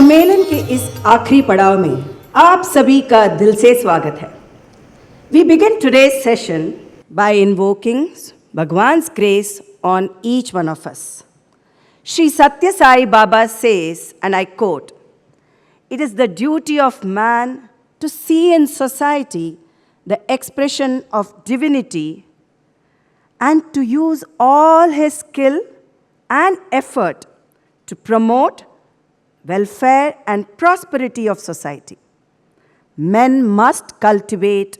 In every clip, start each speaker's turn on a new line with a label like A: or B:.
A: सम्मेलन के इस आखिरी पड़ाव में आप सभी का दिल से स्वागत है. We begin today's session by invoking Bhagwan's grace on each one of us. Sri Satya Sai Baba says, and I quote, "It is the duty of man to see in society the expression of divinity and to use all his skill and effort to promote welfare and prosperity of society. Men must cultivate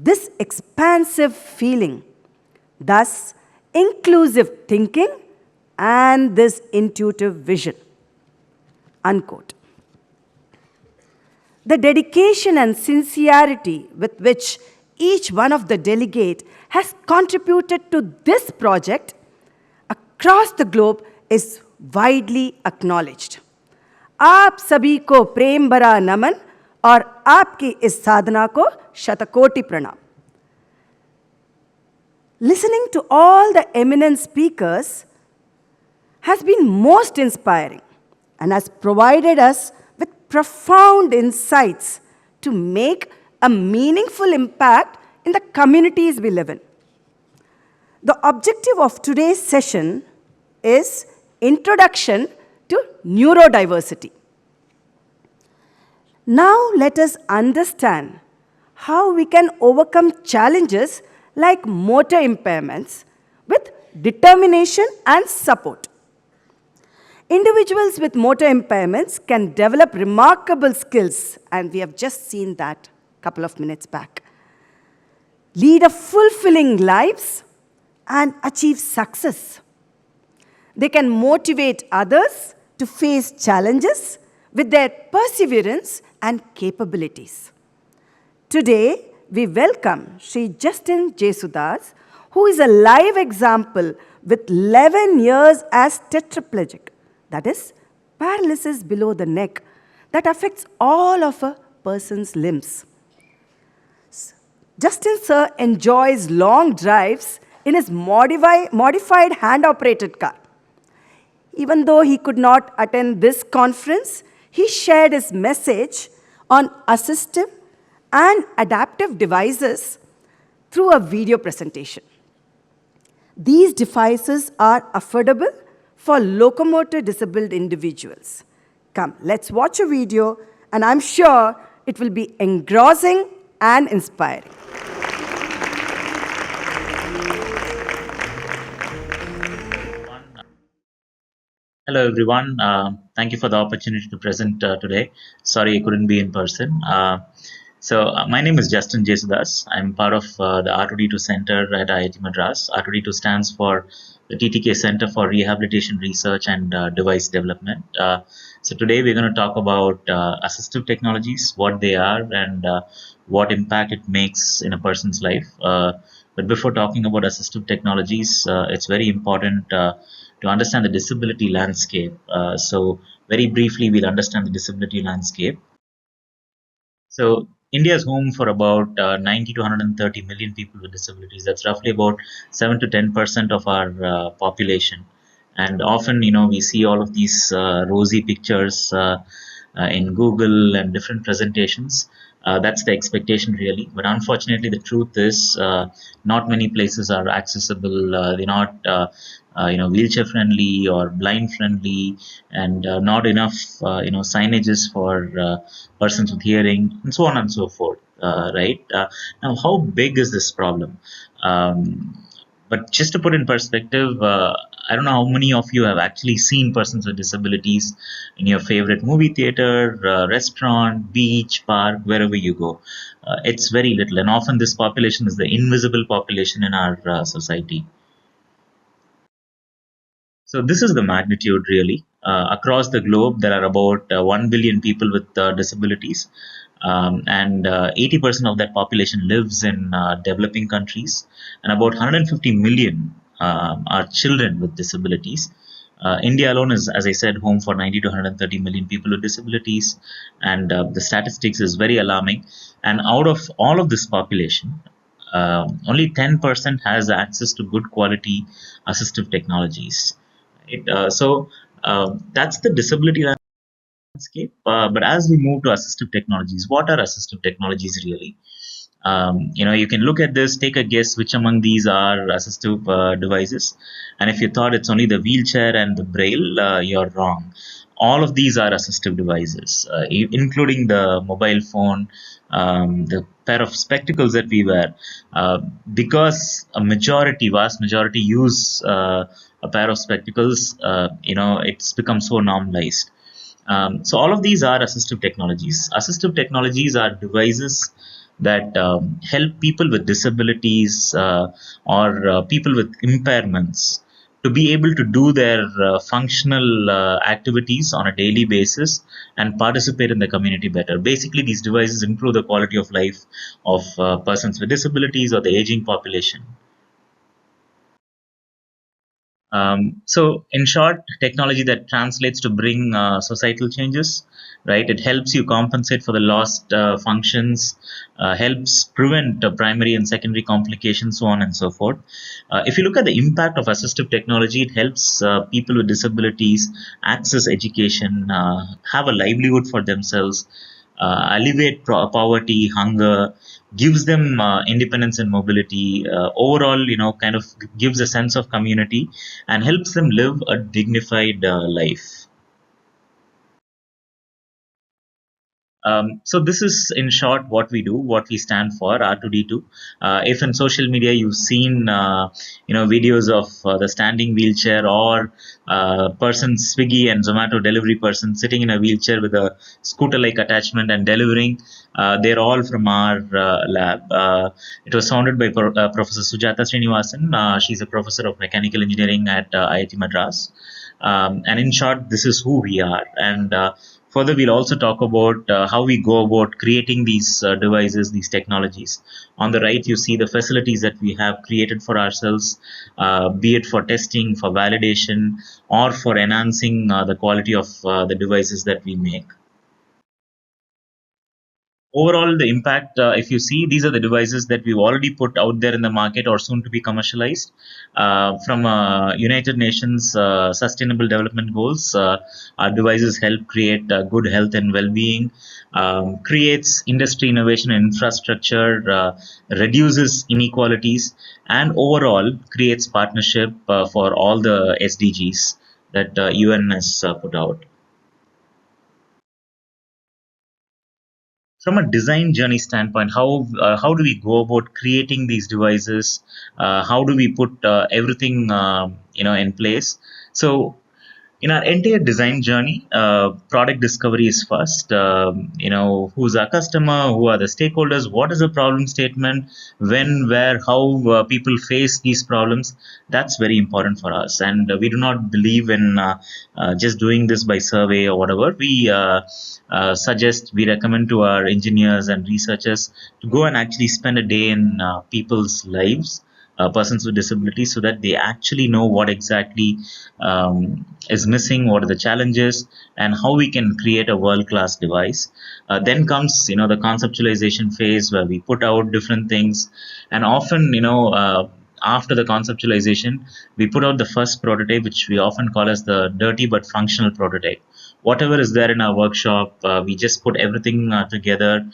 A: this expansive feeling, thus inclusive thinking and this intuitive vision." Unquote. The dedication and sincerity with which each one of the delegate has contributed to this project across the globe is widely acknowledged. आप सभी को प्रेम भरा नमन और आपकी इस साधना को शतकोटि प्रणाम. Listening to all the eminent speakers has been most inspiring and has provided us with profound insights to make a meaningful impact in the communities we live in. The objective of today's session is Introduction to Neurodiversity. Now let us understand how we can overcome challenges like motor impairments with determination and support. Individuals with motor impairments can develop remarkable skills, and we have just seen that a couple of minutes back, lead a fulfilling lives, and achieve success. They can motivate others to face challenges with their perseverance and capabilities. Today, we welcome Sri Jesudas, who is a live example with 11 years as tetraplegic, that is, paralysis below the neck that affects all of a person's limbs. Justin sir enjoys long drives in his modified hand-operated car. Even though he could not attend this conference, he shared his message on assistive and adaptive devices through a video presentation. These devices are affordable for locomotor disabled individuals. Come, let's watch a video, and I'm sure it will be engrossing and inspiring.
B: Hello everyone, thank you for the opportunity to present today. Sorry I couldn't be in person. My name is Justin Jesudas. I'm part of the R2D2 Center at IIT Madras. R2D2 stands for the TTK Center for Rehabilitation Research and Device Development. So today we're going to talk about assistive technologies, what they are, and what impact it makes in a person's life. But before talking about assistive technologies, it's very important to understand the disability landscape. So very briefly, we'll understand the disability landscape. So India is home for about 90 to 130 million people with disabilities. That's roughly about 7 to 10% of our population. And often, we see all of these rosy pictures in Google and different presentations. That's the expectation really, but unfortunately the truth is not many places are accessible. They're not wheelchair friendly or blind friendly, and not enough signages for persons with hearing, and so on and so forth. Right now, how big is this problem? But just to put in perspective, I don't know how many of you have actually seen persons with disabilities in your favorite movie theater, restaurant, beach, park, wherever you go. It's very little, and often this population is the invisible population in our society. So this is the magnitude really. Across the globe, there are about 1 billion people with disabilities. And 80% of that population lives in developing countries, and about 150 million are children with disabilities. India alone is, as I said, home for 90 to 130 million people with disabilities, and the statistics is very alarming. And out of all of this population, only 10% has access to good quality assistive technologies. That's the disability landscape. But as we move to assistive technologies, what are assistive technologies really? You can look at this, take a guess which among these are assistive devices. And if you thought it's only the wheelchair and the braille, you're wrong. All of these are assistive devices, including the mobile phone, the pair of spectacles that we wear. Because vast majority use a pair of spectacles, it's become so normalized. So all of these are assistive technologies. Assistive technologies are devices that help people with disabilities or people with impairments to be able to do their functional activities on a daily basis and participate in the community better. Basically, these devices improve the quality of life of persons with disabilities or the aging population. So, in short, technology that translates to bring societal changes, right? It helps you compensate for the lost functions, helps prevent primary and secondary complications, so on and so forth. If you look at the impact of assistive technology, it helps people with disabilities access education, have a livelihood for themselves, alleviate poverty, hunger, gives them independence and mobility. Overall, kind of gives a sense of community and helps them live a dignified life. So this is in short what we do, what we stand for, R2D2. If in social media you've seen, videos of the standing wheelchair or person Swiggy and Zomato delivery person sitting in a wheelchair with a scooter-like attachment and delivering, they're all from our lab. It was founded by Professor Sujata Srinivasan. She's a professor of mechanical engineering at IIT Madras. And in short, this is who we are. And further, we'll also talk about how we go about creating these devices, these technologies. On the right, you see the facilities that we have created for ourselves, be it for testing, for validation, or for enhancing the quality of the devices that we make. Overall, the impact, if you see, these are the devices that we've already put out there in the market or soon to be commercialized. From United Nations Sustainable Development Goals, our devices help create good health and well-being, creates industry innovation and infrastructure, reduces inequalities, and overall creates partnership for all the SDGs that UN has put out. From a design journey standpoint, how do we go about creating these devices? How do we put everything in place? So in our entire design journey, product discovery is first. Who's our customer? Who are the stakeholders? What is the problem statement? When, where, how people face these problems? That's very important for us. And we do not believe in just doing this by survey or whatever. We recommend to our engineers and researchers to go and actually spend a day in people's lives, persons with disabilities, so that they actually know what exactly is missing, what are the challenges, and how we can create a world-class device. Then comes, the conceptualization phase where we put out different things, and often, after the conceptualization, we put out the first prototype, which we often call as the dirty but functional prototype. Whatever is there in our workshop, we just put everything together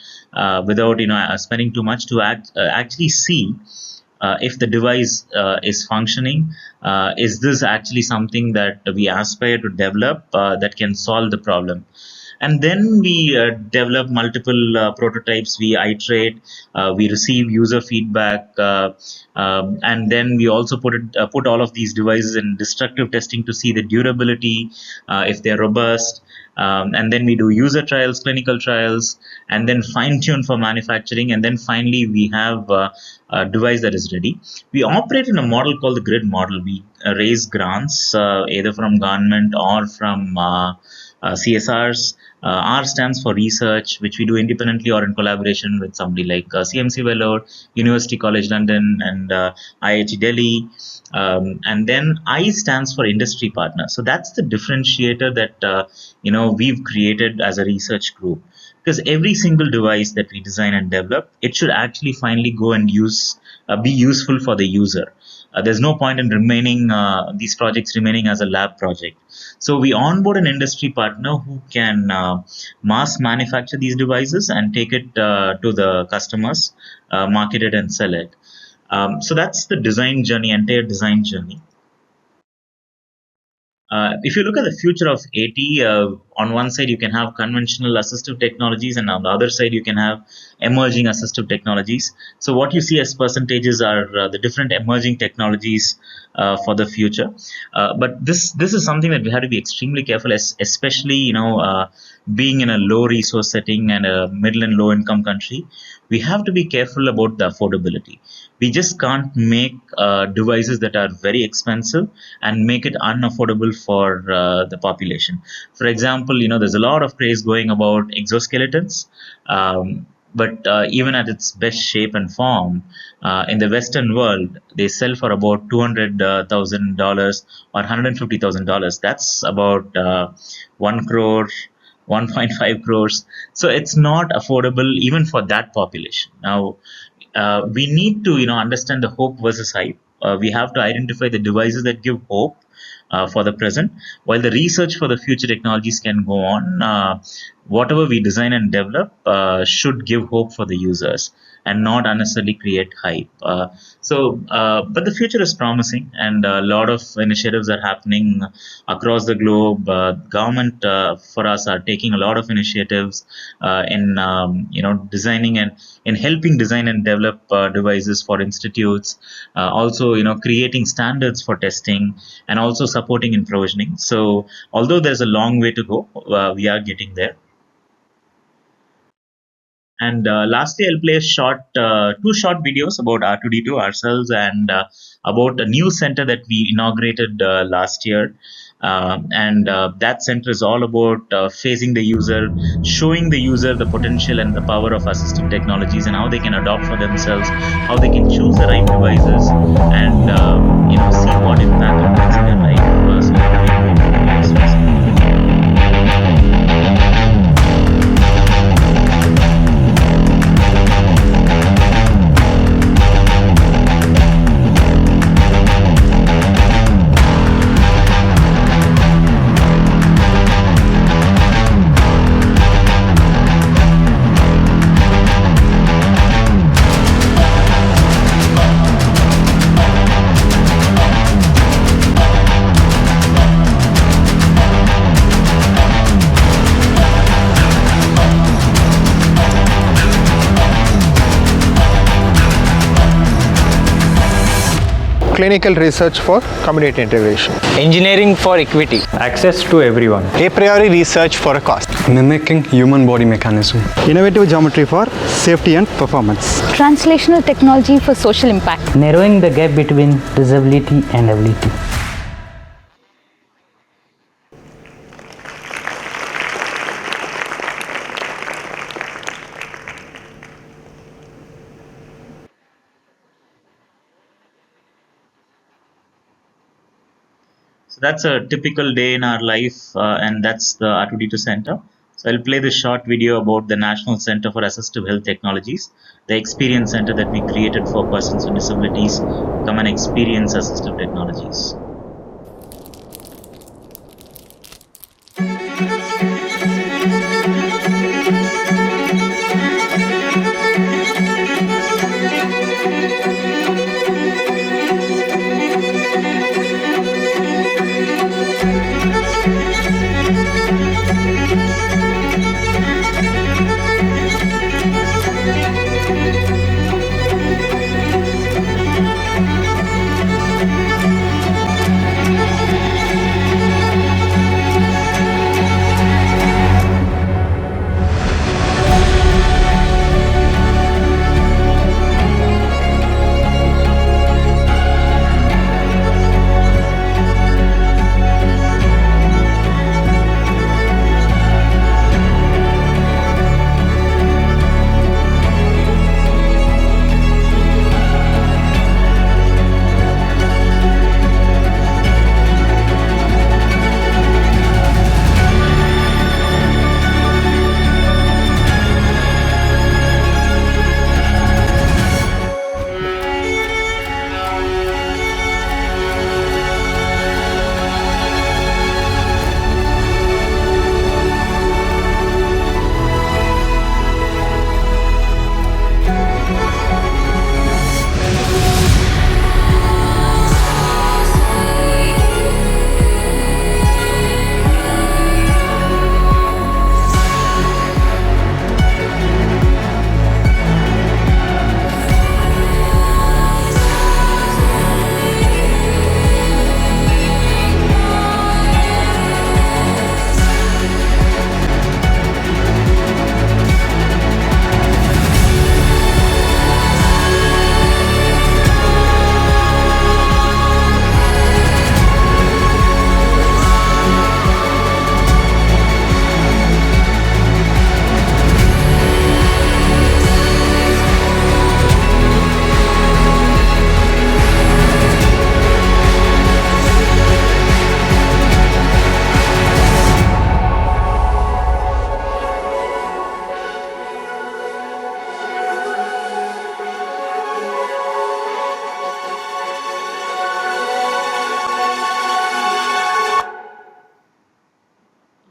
B: without spending too much to actually see if the device is functioning. Is this actually something that we aspire to develop that can solve the problem? And then we develop multiple prototypes, we iterate, we receive user feedback, and then we also put all of these devices in destructive testing to see the durability, if they're robust. And then we do user trials, clinical trials, and then fine tune for manufacturing. And then finally, we have a device that is ready. We operate in a model called the grid model. We raise grants either from government or from CSRs. R stands for research, which we do independently or in collaboration with somebody like CMC Vellore, University College London, and IIT Delhi. And then I stands for industry partner. So that's the differentiator that we've created as a research group. Because every single device that we design and develop, it should actually finally go and be useful for the user. There's no point in remaining these projects remaining as a lab project. So we onboard an industry partner who can mass manufacture these devices and take it to the customers, market it and sell it. So that's the design journey, entire design journey. If you look at the future of AT, on one side you can have conventional assistive technologies, and on the other side you can have emerging assistive technologies. So what you see as percentages are the different emerging technologies for the future. But this is something that we have to be extremely careful, especially being in a low resource setting and a middle and low income country. We have to be careful about the affordability. We just can't make devices that are very expensive and make it unaffordable for the population. For example, there's a lot of craze going about exoskeletons. But even at its best shape and form, in the Western world, they sell for about $200,000 or $150,000. That's about 1 crore, 1.5 crores. So it's not affordable even for that population. Now, we need to understand the hope versus hype. We have to identify the devices that give hope for the present, while the research for the future technologies can go on. Whatever we design and develop should give hope for the users and not unnecessarily create hype. But the future is promising, and a lot of initiatives are happening across the globe. Government for us are taking a lot of initiatives in designing and in helping design and develop devices for institutes. Also, creating standards for testing and also supporting in provisioning. So, although there's a long way to go, we are getting there. And lastly, I'll play two short videos about R2D2 ourselves and about a new center that we inaugurated last year. And that center is all about facing the user, showing the user the potential and the power of assistive technologies and how they can adopt for themselves, how they can choose the right devices, and see what impact it makes in their life. So let me invite you to the next one.
C: Clinical research for community integration.
D: Engineering for equity.
E: Access to everyone.
C: A priori research for a cost.
E: Mimicking human body mechanism.
F: Innovative geometry for safety and performance.
G: Translational technology for social impact.
H: Narrowing the gap between disability and ability.
B: So that's a typical day in our life, and that's the R2D2 Center. So I'll play this short video about the National Center for Assistive Health Technologies, the experience center that we created for persons with disabilities to come and experience assistive technologies.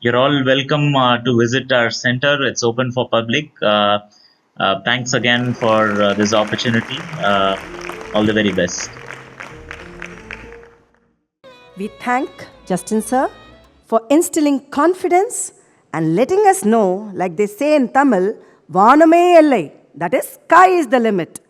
B: You're all welcome to visit our center. It's open for public. Thanks again for this opportunity. All the very best.
A: We thank Justin sir for instilling confidence and letting us know, like they say in Tamil, Vaname Ellai, that is, sky is the limit.